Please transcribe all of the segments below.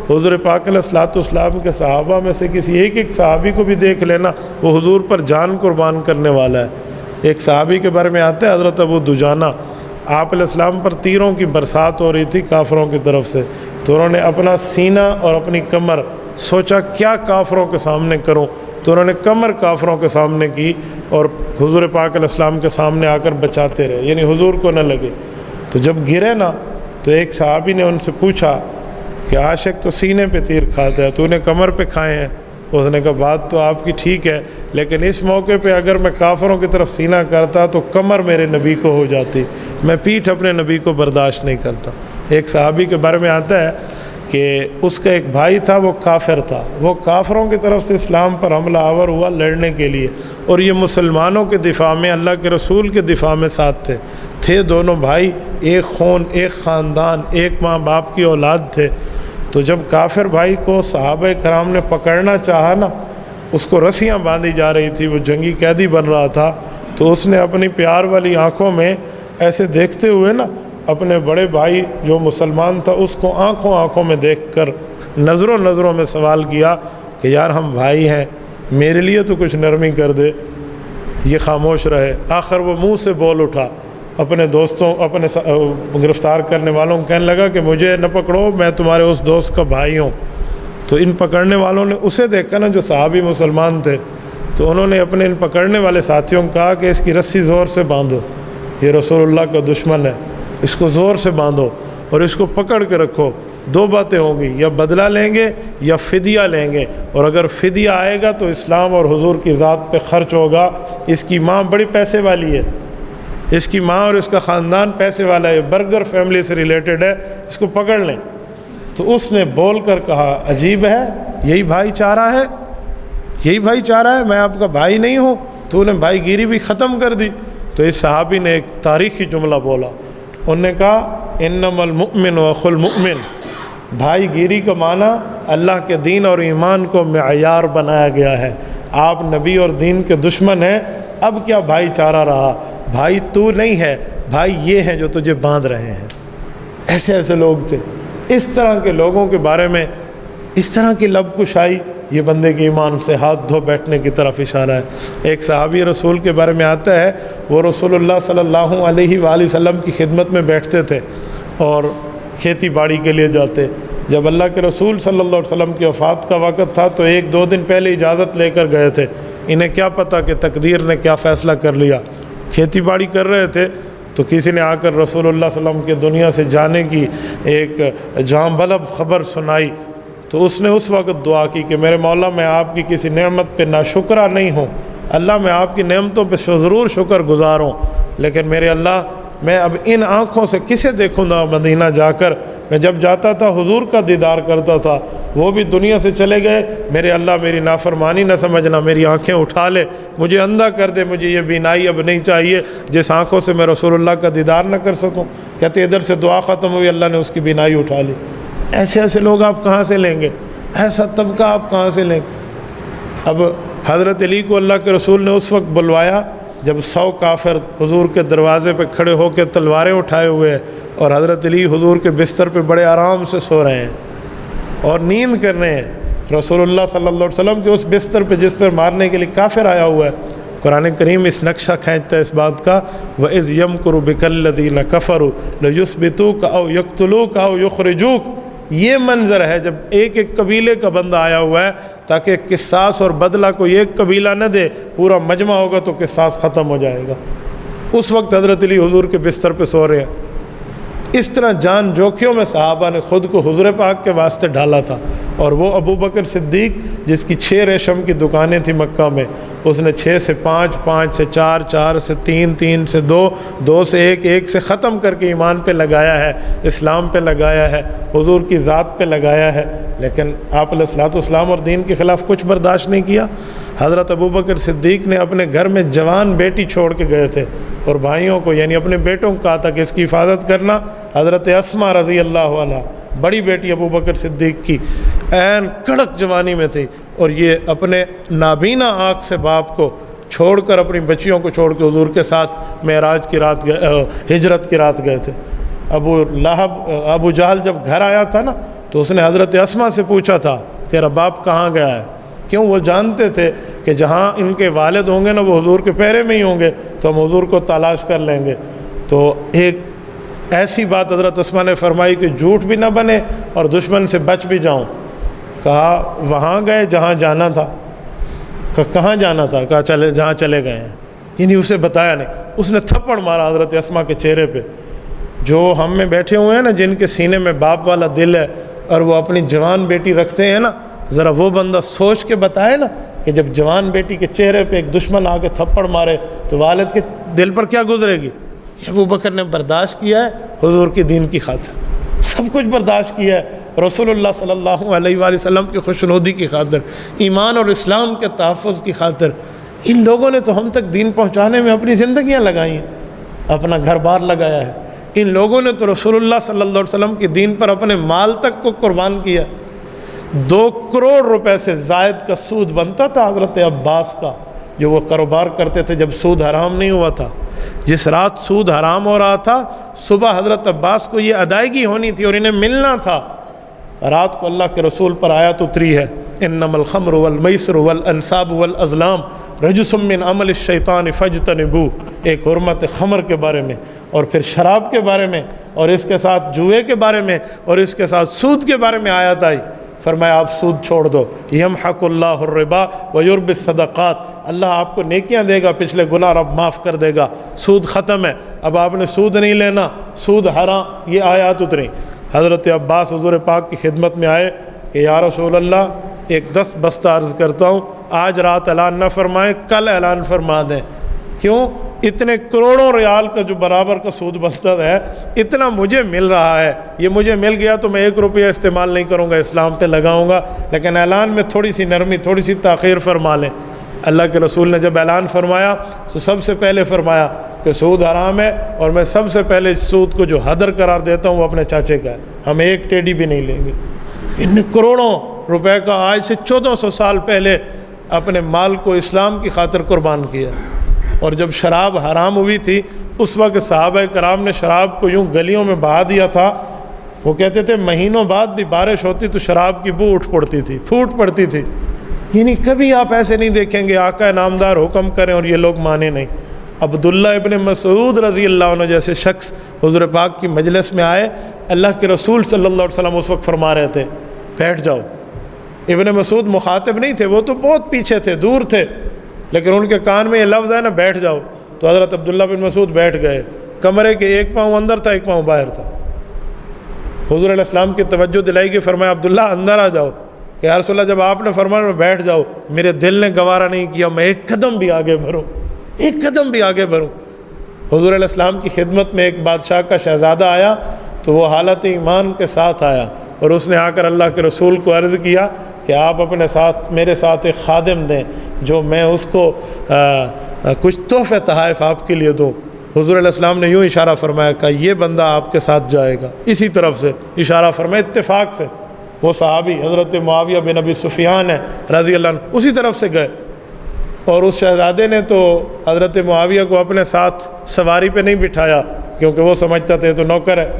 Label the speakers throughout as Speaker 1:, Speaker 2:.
Speaker 1: حضور پاک علیہ الصلوۃ والسلام کے صحابہ میں سے کسی ایک صحابی کو بھی دیکھ لینا، وہ حضور پر جان قربان کرنے والا ہے۔ ایک صحابی کے بارے میں آتا ہے حضرت ابو دجانہ، آپ علیہ السلام پر تیروں کی برسات ہو رہی تھی کافروں کی طرف سے، تو انہوں نے اپنا سینہ اور اپنی کمر سوچا کیا کافروں کے سامنے کروں، تو انہوں نے کمر کافروں کے سامنے کی اور حضور پاک علیہ السلام کے سامنے آ کر بچاتے رہے، یعنی حضور کو نہ لگے۔ تو جب گرے نا تو ایک صحابی نے ان سے پوچھا کہ عاشق تو سینے پہ تیر کھاتا ہے، تو نے کمر پہ کھائے ہیں؟ اس نے کہا بات تو آپ کی ٹھیک ہے، لیکن اس موقع پہ اگر میں کافروں کی طرف سینہ کرتا تو کمر میرے نبی کو ہو جاتی، میں پیٹھ اپنے نبی کو برداشت نہیں کرتا۔ ایک صحابی کے بارے میں آتا ہے کہ اس کا ایک بھائی تھا، وہ کافر تھا، وہ کافروں کی طرف سے اسلام پر حملہ آور ہوا لڑنے کے لیے، اور یہ مسلمانوں کے دفاع میں، اللہ کے رسول کے دفاع میں ساتھ تھے دونوں بھائی، ایک خون، ایک خاندان، ایک ماں باپ کی اولاد تھے۔ تو جب کافر بھائی کو صحابہ کرام نے پکڑنا چاہا نا، اس کو رسیاں باندھی جا رہی تھی، وہ جنگی قیدی بن رہا تھا، تو اس نے اپنی پیار والی آنکھوں میں ایسے دیکھتے ہوئے نا اپنے بڑے بھائی جو مسلمان تھا اس کو آنکھوں میں دیکھ کر نظروں میں سوال کیا کہ یار ہم بھائی ہیں، میرے لیے تو کچھ نرمی کر دے۔ یہ خاموش رہے، آخر وہ منہ سے بول اٹھا، اپنے دوستوں، اپنے گرفتار کرنے والوں کو کہنے لگا کہ مجھے نہ پکڑو، میں تمہارے اس دوست کا بھائی ہوں۔ تو ان پکڑنے والوں نے اسے دیکھا نا جو صحابی مسلمان تھے، تو انہوں نے اپنے ان پکڑنے والے ساتھیوں کو کہا کہ اس کی رسی زور سے باندھو، یہ رسول اللہ کا دشمن ہے، اس کو زور سے باندھو اور اس کو پکڑ کے رکھو۔ دو باتیں ہوں گی، یا بدلہ لیں گے یا فدیہ لیں گے، اور اگر فدیہ آئے گا تو اسلام اور حضور کی ذات پہ خرچ ہوگا۔ اس کی ماں بڑی پیسے والی ہے، اس کی ماں اور اس کا خاندان پیسے والا ہے، برگر فیملی سے ریلیٹڈ ہے، اس کو پکڑ لیں۔ تو اس نے بول کر کہا عجیب ہے، یہی بھائی چارہ ہے، یہی بھائی چارہ ہے، میں آپ کا بھائی نہیں ہوں؟ تو انہیں بھائی گیری بھی ختم کر دی۔ تو اس صحابی نے ایک تاریخی جملہ بولا، انہوں نے کہا انما المؤمن اخو المؤمن، بھائی گیری کا معنی اللہ کے دین اور ایمان کو معیار بنایا گیا ہے۔ آپ نبی اور دین کے دشمن ہیں، اب کیا بھائی چارہ رہا؟ بھائی تو نہیں ہے، بھائی یہ ہیں جو تجھے باندھ رہے ہیں۔ ایسے لوگ تھے۔ اس طرح کے لوگوں کے بارے میں اس طرح کی لب کشائی، یہ بندے کے ایمان سے ہاتھ دھو بیٹھنے کی طرف اشارہ ہے۔ ایک صحابی رسول کے بارے میں آتا ہے، وہ رسول اللہ صلی اللہ علیہ وآلہ وسلم کی خدمت میں بیٹھتے تھے اور کھیتی باڑی کے لیے جاتے۔ جب اللہ کے رسول صلی اللہ علیہ وسلم کی وفات کا وقت تھا تو 1-2 دن پہلے اجازت لے کر گئے تھے، انہیں کیا پتہ کہ تقدیر نے کیا فیصلہ کر لیا۔ کھیتی باڑی کر رہے تھے تو کسی نے آ کر رسول اللہ صلی اللہ علیہ وسلم کے دنیا سے جانے کی ایک جاں بلب خبر سنائی، تو اس نے اس وقت دعا کی کہ میرے مولا میں آپ کی کسی نعمت پہ ناشکرہ نہیں ہوں، اللہ میں آپ کی نعمتوں پہ ضرور شکر گزار ہوں، لیکن میرے اللہ میں اب ان آنکھوں سے کسے دیکھوں گا مدینہ جا کر؟ میں جب جاتا تھا حضور کا دیدار کرتا تھا، وہ بھی دنیا سے چلے گئے، میرے اللہ میری نافرمانی نہ سمجھنا، میری آنکھیں اٹھا لے، مجھے اندھا کر دے، مجھے یہ بینائی اب نہیں چاہیے جس آنکھوں سے میں رسول اللہ کا دیدار نہ کر سکوں۔ کہتے ادھر سے دعا ختم ہوئی، اللہ نے اس کی بینائی اٹھا لی۔ ایسے لوگ آپ کہاں سے لیں گے؟ ایسا طبقہ آپ کہاں سے لیں گے؟ اب حضرت علی کو اللہ کے رسول نے اس وقت بلوایا جب 100 کافر حضور کے دروازے پہ کھڑے ہو کے تلواریں اٹھائے ہوئے ہیں، اور حضرت علی حضور کے بستر پہ بڑے آرام سے سو رہے ہیں اور نیند کر رہے ہیں۔ رسول اللہ صلی اللہ علیہ وسلم کے اس بستر پہ جس پر مارنے کے لیے کافر آیا ہوا ہے، قرآن کریم اس نقشہ کھینچتا ہے اس بات کا، وَإِذْ يَمْكُرُ بِكَ الَّذِينَ كَفَرُوا لَيُثْبِتُوكَ أَوْ يَقْتُلُوكَ أَوْ يُخْرِجُوكَ۔ یہ منظر ہے جب ایک قبیلے کا بندہ آیا ہوا ہے تاکہ قصاص اور بدلہ کوئی ایک قبیلہ نہ دے، پورا مجمع ہوگا تو قصاص ختم ہو جائے گا۔ اس وقت حضرت علی حضور کے بستر پہ سو رہے ہیں۔ اس طرح جان جوکھیوں میں صحابہ نے خود کو حضور پاک کے واسطے ڈالا تھا، اور وہ ابو بکر صدیق جس کی 6 ریشم کی دکانیں تھیں مکہ میں، اس نے 6 سے 5، 5 سے 4، 4 سے 3، 3 سے 2، 2 سے 1، 1 سے ختم کر کے ایمان پہ لگایا ہے، اسلام پہ لگایا ہے، حضور کی ذات پہ لگایا ہے، لیکن آپ علیہ الصلوۃ والسلام اور دین کے خلاف کچھ برداشت نہیں کیا۔ حضرت ابو بکر صدیق نے اپنے گھر میں جوان بیٹی چھوڑ کے گئے تھے، اور بھائیوں کو یعنی اپنے بیٹوں کو کہا تھا کہ اس کی حفاظت کرنا۔ حضرت اسماء رضی اللہ عنہا بڑی بیٹی ابو بکر صدیق کی عین کڑک جوانی میں تھی، اور یہ اپنے نابینا آنکھ سے باپ کو چھوڑ کر اپنی بچیوں کو چھوڑ کے حضور کے ساتھ معراج کی رات ہجرت کی رات گئے تھے۔ ابو جہل جب گھر آیا تھا نا تو اس نے حضرت اسما سے پوچھا تھا تیرا باپ کہاں گیا ہے؟ کیوں؟ وہ جانتے تھے کہ جہاں ان کے والد ہوں گے نا وہ حضور کے پیرے میں ہی ہوں گے، تو ہم حضور کو تلاش کر لیں گے۔ تو ایک ایسی بات حضرت اسما نے فرمائی کہ جھوٹ بھی نہ بنے اور دشمن سے بچ بھی جاؤں۔ کہا وہاں گئے جہاں جانا تھا۔ کہاں جانا تھا؟ کہا چلے جہاں چلے گئے ہیں، یعنی اسے بتایا نہیں۔ اس نے تھپڑ مارا حضرت اسما کے چہرے پہ۔ جو ہم میں بیٹھے ہوئے ہیں نا جن کے سینے میں باپ والا دل ہے اور وہ اپنی جوان بیٹی رکھتے ہیں نا، ذرا وہ بندہ سوچ کے بتائے نا کہ جب جوان بیٹی کے چہرے پہ ایک دشمن آ کے تھپڑ مارے تو والد کے دل پر کیا گزرے گی؟ ابوبکر نے برداشت کیا ہے حضور کی دین کی خاطر، سب کچھ برداشت کیا ہے رسول اللہ صلی اللہ علیہ وآلہ وسلم کی خوشنودی کی خاطر، ایمان اور اسلام کے تحفظ کی خاطر۔ ان لوگوں نے تو ہم تک دین پہنچانے میں اپنی زندگیاں لگائی ہیں، اپنا گھر بار لگایا ہے۔ ان لوگوں نے تو رسول اللہ صلی اللہ علیہ وسلم کی دین پر اپنے مال تک کو قربان کیا۔ 2 کروڑ روپے سے زائد کا سود بنتا تھا حضرت عباس کا، جو وہ کاروبار کرتے تھے جب سود حرام نہیں ہوا تھا۔ جس رات سود حرام ہو رہا تھا صبح حضرت عباس کو یہ ادائیگی ہونی تھی اور انہیں ملنا تھا۔ رات کو اللہ کے رسول پر آیت اتری ہے، انما الخمر والمیسر والانصاب والازلام رجس من عمل الشیطان فاجتنبوہ، ایک حرمت خمر کے بارے میں اور پھر شراب کے بارے میں اور اس کے ساتھ جوئے کے بارے میں اور اس کے ساتھ سود کے بارے میں آیت آئی۔ فرمایا آپ سود چھوڑ دو، یمحق اللہ الربا ویربی الصدقات، اللہ آپ کو نیکیاں دے گا، پچھلے گناہ رب معاف کر دے گا، سود ختم ہے، اب آپ نے سود نہیں لینا، سود حرام۔ یہ آیات اتری۔ حضرت عباس حضور پاک کی خدمت میں آئے کہ یا رسول اللہ ایک دست بستہ عرض کرتا ہوں، آج رات اعلان نہ فرمائیں، کل اعلان فرما دیں۔ کیوں؟ اتنے کروڑوں ریال کا جو برابر کا سود بنتا ہے اتنا مجھے مل رہا ہے، یہ مجھے مل گیا تو میں 1 روپیہ استعمال نہیں کروں گا، اسلام پہ لگاؤں گا، لیکن اعلان میں تھوڑی سی نرمی، تھوڑی سی تاخیر فرما لیں۔ اللہ کے رسول نے جب اعلان فرمایا تو سب سے پہلے فرمایا کہ سود حرام ہے اور میں سب سے پہلے سود کو جو حدر قرار دیتا ہوں وہ اپنے چاچے کا ہے، ہم 1 ٹیڈی بھی نہیں لیں گے۔ ان کروڑوں روپے کا آج سے 1400 سال پہلے اپنے مال کو اسلام کی خاطر قربان کیا۔ اور جب شراب حرام ہوئی تھی اس وقت صحابہ کرام نے شراب کو یوں گلیوں میں بہا دیا تھا، وہ کہتے تھے مہینوں بعد بھی بارش ہوتی تو شراب کی بو اٹھ پڑتی تھی، پھوٹ پڑتی تھی۔ یعنی کبھی آپ ایسے نہیں دیکھیں گے آقا نامدار حکم کریں اور یہ لوگ مانے نہیں۔ عبداللہ ابن مسعود رضی اللہ عنہ جیسے شخص حضور پاک کی مجلس میں آئے، اللہ کے رسول صلی اللہ علیہ وسلم اس وقت فرما رہے تھے بیٹھ جاؤ۔ ابن مسعود مخاطب نہیں تھے، وہ تو بہت پیچھے تھے، دور تھے، لیکن ان کے کان میں یہ لفظ ہے نا بیٹھ جاؤ، تو حضرت عبداللہ بن مسعود بیٹھ گئے۔ کمرے کے 1 پاؤں اندر تھا، 1 پاؤں باہر تھا۔ حضور علیہ السلام کی توجہ دلائی کہ فرمایا عبداللہ اندر آ جاؤ، کہ یا رسول اللہ جب آپ نے فرمایا میں بیٹھ جاؤ، میرے دل نے گوارا نہیں کیا میں 1 قدم بھی آگے بڑھوں، 1 قدم بھی آگے بڑھوں۔ حضور علیہ السلام کی خدمت میں ایک بادشاہ کا شہزادہ آیا تو وہ حالت ایمان کے ساتھ آیا اور اس نے آ کر اللہ کے رسول کو عرض کیا کہ آپ اپنے ساتھ میرے ساتھ ایک خادم دیں جو میں اس کو کچھ تحفے تحائف آپ کے لیے دوں۔ حضور علیہ السلام نے یوں اشارہ فرمایا کہ یہ بندہ آپ کے ساتھ جائے گا، اسی طرف سے اشارہ فرمایا، اتفاق سے وہ صحابی حضرت معاویہ بن ابی سفیان ہے رضی اللہ عنہ، اسی طرف سے گئے۔ اور اس شہزادے نے تو حضرت معاویہ کو اپنے ساتھ سواری پہ نہیں بٹھایا کیونکہ وہ سمجھتا تھا یہ تو نوکر ہے،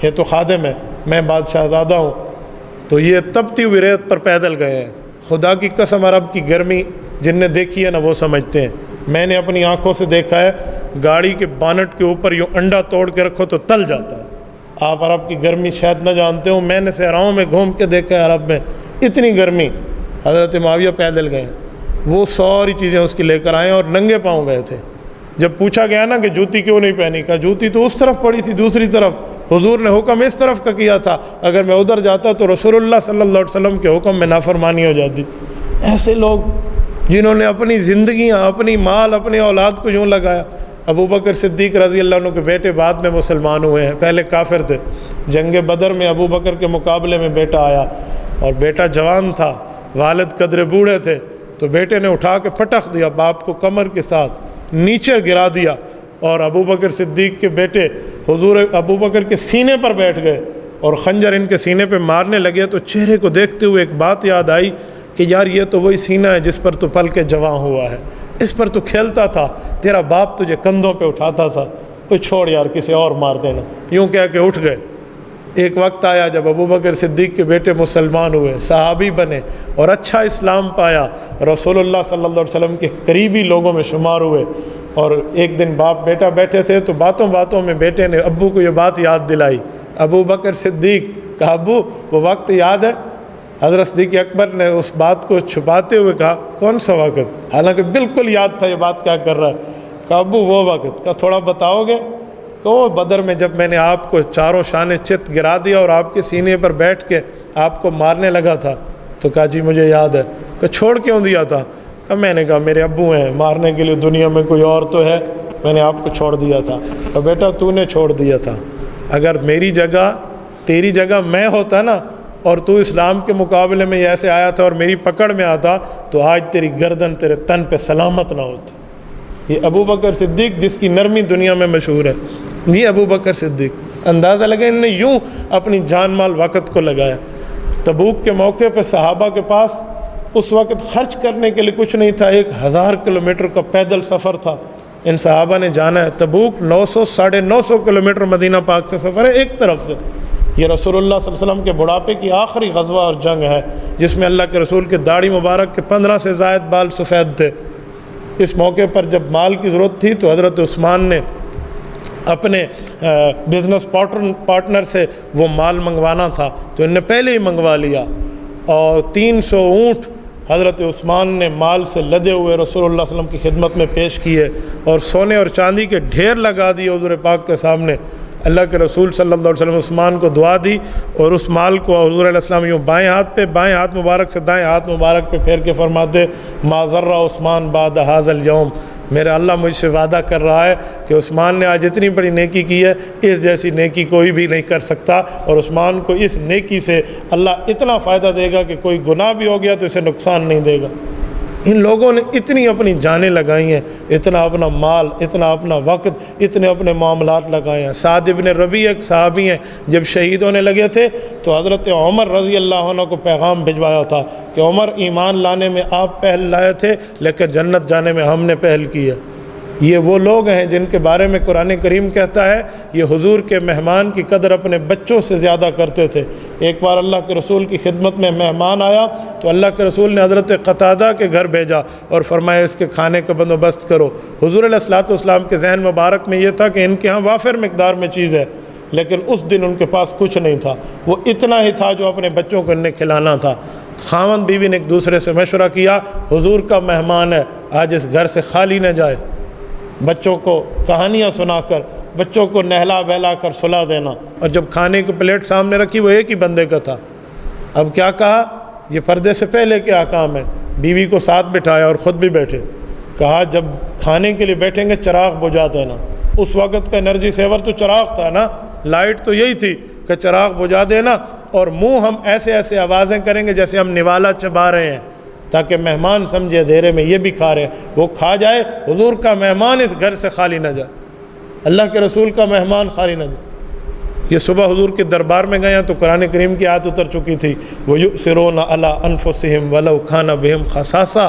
Speaker 1: یہ تو خادم ہے، میں بادشاہ زادہ ہوں۔ تو یہ تپتی ہوئی ریت پر پیدل گئے ہیں۔ خدا کی قسم عرب کی گرمی جن نے دیکھی ہے نا وہ سمجھتے ہیں، میں نے اپنی آنکھوں سے دیکھا ہے، گاڑی کے بانٹ کے اوپر یوں انڈا توڑ کے رکھو تو تل جاتا ہے۔ آپ عرب کی گرمی شاید نہ جانتے ہو، میں نے صحراؤں میں گھوم کے دیکھا ہے عرب میں اتنی گرمی۔ حضرت معاویہ پیدل گئے، وہ ساری چیزیں اس کی لے کر آئے اور ننگے پاؤں گئے تھے۔ جب پوچھا گیا نا کہ جوتی کیوں نہیں پہنی، کہا جوتی تو اس طرف پڑی تھی دوسری طرف، حضور نے حکم اس طرف کا کیا تھا، اگر میں ادھر جاتا تو رسول اللہ صلی اللہ علیہ وسلم کے حکم میں نافرمانی ہو جاتی۔ ایسے لوگ جنہوں نے اپنی زندگیاں، اپنی مال، اپنی اولاد کو یوں لگایا۔ ابوبکر صدیق رضی اللہ عنہ کے بیٹے بعد میں مسلمان ہوئے ہیں، پہلے کافر تھے۔ جنگ بدر میں ابوبکر کے مقابلے میں بیٹا آیا اور بیٹا جوان تھا، والد قدرے بوڑھے تھے، تو بیٹے نے اٹھا کے پٹخ دیا باپ کو کمر کے ساتھ، نیچے گرا دیا، اور ابوبکر صدیق کے بیٹے حضور ابوبکر کے سینے پر بیٹھ گئے اور خنجر ان کے سینے پہ مارنے لگے۔ تو چہرے کو دیکھتے ہوئے ایک بات یاد آئی کہ یار یہ تو وہی سینہ ہے جس پر تو پل کے جوان ہوا ہے، اس پر تو کھیلتا تھا، تیرا باپ تجھے کندھوں پہ اٹھاتا تھا، کوئی چھوڑ یار کسی اور مار دینا، یوں کہہ کے اٹھ گئے۔ ایک وقت آیا جب ابو بکر صدیق کے بیٹے مسلمان ہوئے، صحابی بنے اور اچھا اسلام پایا، رسول اللہ صلی اللہ علیہ وسلم کے قریبی لوگوں میں شمار ہوئے۔ اور ایک دن باپ بیٹا بیٹھے تھے تو باتوں باتوں میں بیٹے نے ابو کو یہ بات یاد دلائی۔ ابو بکر صدیق کہا ابو وہ وقت یاد ہے؟ حضرت صدیق اکبر نے اس بات کو چھپاتے ہوئے کہا کون سا وقت؟ حالانکہ بالکل یاد تھا یہ بات کیا کر رہا ہے۔ کہا ابو وہ وقت، کہا تھوڑا بتاؤ گے؟ کہ وہ بدر میں جب میں نے آپ کو چاروں شانے چت گرا دیا اور آپ کے سینے پر بیٹھ کے آپ کو مارنے لگا تھا۔ تو کہا جی مجھے یاد ہے۔ کہ چھوڑ کیوں دیا تھا؟ کہ میں نے کہا میرے ابو ہیں، مارنے کے لیے دنیا میں کوئی اور تو ہے، میں نے آپ کو چھوڑ دیا تھا۔ تو بیٹا تو نے چھوڑ دیا تھا، اگر میری جگہ تیری جگہ میں ہوتا نا اور تو اسلام کے مقابلے میں ایسے آیا تھا اور میری پکڑ میں آتا تو آج تیری گردن تیرے تن پہ سلامت نہ ہوتی۔ یہ ابو بکر صدیق جس کی نرمی دنیا میں مشہور ہے، یہ ابو بکر صدیق، اندازہ لگے انہوں نے یوں اپنی جان مال وقت کو لگایا۔ تبوک کے موقع پہ صحابہ کے پاس اس وقت خرچ کرنے کے لیے کچھ نہیں تھا، 1000 کلومیٹر کا پیدل سفر تھا، ان صحابہ نے جانا ہے۔ تبوک 900-950 کلومیٹر مدینہ پاک سے سفر ہے ایک طرف سے۔ یہ رسول اللہ صلی اللہ علیہ وسلم کے بڑھاپے کی آخری غزوہ اور جنگ ہے جس میں اللہ کے رسول کے داڑھی مبارک کے 15 سے زائد بال سفید تھے۔ اس موقع پر جب مال کی ضرورت تھی تو حضرت عثمان نے اپنے بزنس پارٹنر سے وہ مال منگوانا تھا تو ان نے پہلے ہی منگوا لیا، اور 300 اونٹ حضرت عثمان نے مال سے لدے ہوئے رسول اللہ صلی اللہ علیہ وسلم کی خدمت میں پیش کیے اور سونے اور چاندی کے ڈھیر لگا دیے حضور پاک کے سامنے۔ اللہ کے رسول صلی اللہ علیہ وسلم عثمان کو دعا دی اور اس مال کو حضور علیہ السلام یوں بائیں ہاتھ مبارک سے دائیں ہاتھ مبارک پہ پھیر کے فرماتے ما ذر عثمان بعد ھذا اليوم، میرا اللہ مجھ سے وعدہ کر رہا ہے کہ عثمان نے آج اتنی بڑی نیکی کی ہے، اس جیسی نیکی کوئی بھی نہیں کر سکتا، اور عثمان کو اس نیکی سے اللہ اتنا فائدہ دے گا کہ کوئی گناہ بھی ہو گیا تو اسے نقصان نہیں دے گا۔ ان لوگوں نے اتنی اپنی جانیں لگائی ہیں، اتنا اپنا مال، اتنا اپنا وقت، اتنے اپنے معاملات لگائے ہیں۔ سعد ابن ربیع ایک صحابی ہیں، جب شہید ہونے لگے تھے تو حضرت عمر رضی اللہ عنہ کو پیغام بھجوایا تھا کہ عمر ایمان لانے میں آپ پہل لائے تھے لیکن جنت جانے میں ہم نے پہل کی ہے۔ یہ وہ لوگ ہیں جن کے بارے میں قرآن کریم کہتا ہے یہ حضور کے مہمان کی قدر اپنے بچوں سے زیادہ کرتے تھے۔ ایک بار اللہ کے رسول کی خدمت میں مہمان آیا تو اللہ کے رسول نے حضرت قتادہ کے گھر بھیجا اور فرمایا اس کے کھانے کا بندوبست کرو۔ حضور علیہ الصلوۃ والسلام کے ذہن مبارک میں یہ تھا کہ ان کے ہاں وافر مقدار میں چیز ہے، لیکن اس دن ان کے پاس کچھ نہیں تھا، وہ اتنا ہی تھا جو اپنے بچوں کو انہیں کھلانا تھا۔ خاوند بیوی نے ایک دوسرے سے مشورہ کیا حضور کا مہمان ہے، آج اس گھر سے خالی نہ جائے، بچوں کو کہانیاں سنا کر، بچوں کو نہلا بہلا کر سلا دینا۔ اور جب کھانے کی پلیٹ سامنے رکھی وہ ایک ہی بندے کا تھا۔ اب کیا کہا، یہ پردے سے پہلے کے احکام ہے، بیوی کو ساتھ بٹھایا اور خود بھی بیٹھے، کہا جب کھانے کے لیے بیٹھیں گے چراغ بجھا دینا۔ اس وقت کا انرجی سیور تو چراغ تھا نا، لائٹ تو یہی تھی کہ چراغ بجھا دینا، اور منہ ہم ایسے ایسے آوازیں کریں گے جیسے ہم نوالا چبا رہے ہیں تاکہ مہمان سمجھے اندھیرے میں یہ بھی کھا رہے ہیں، وہ کھا جائے، حضور کا مہمان اس گھر سے خالی نہ جائے، اللہ کے رسول کا مہمان خالی نہ جائے۔ یہ صبح حضور کے دربار میں گئے تو قرآن کریم کی آیت اتر چکی تھی وَيُؤْثِرُونَ عَلَىٰ أَنفُسِهِمْ وَلَوْ كَانَ بِهِمْ خَصَاصَةٌ۔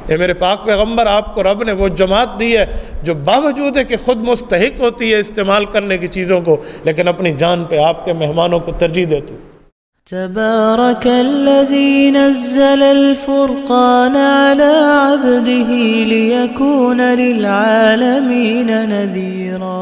Speaker 1: اے میرے پاک پیغمبر، آپ کو رب نے وہ جماعت دی ہے جو باوجود ہے کہ خود مستحق ہوتی ہے استعمال کرنے کی چیزوں کو، لیکن اپنی جان پہ آپ کے مہمانوں کو ترجیح دیتے۔
Speaker 2: تبارك الذي نزل الفرقان على عبده ليكون للعالمين نذيرا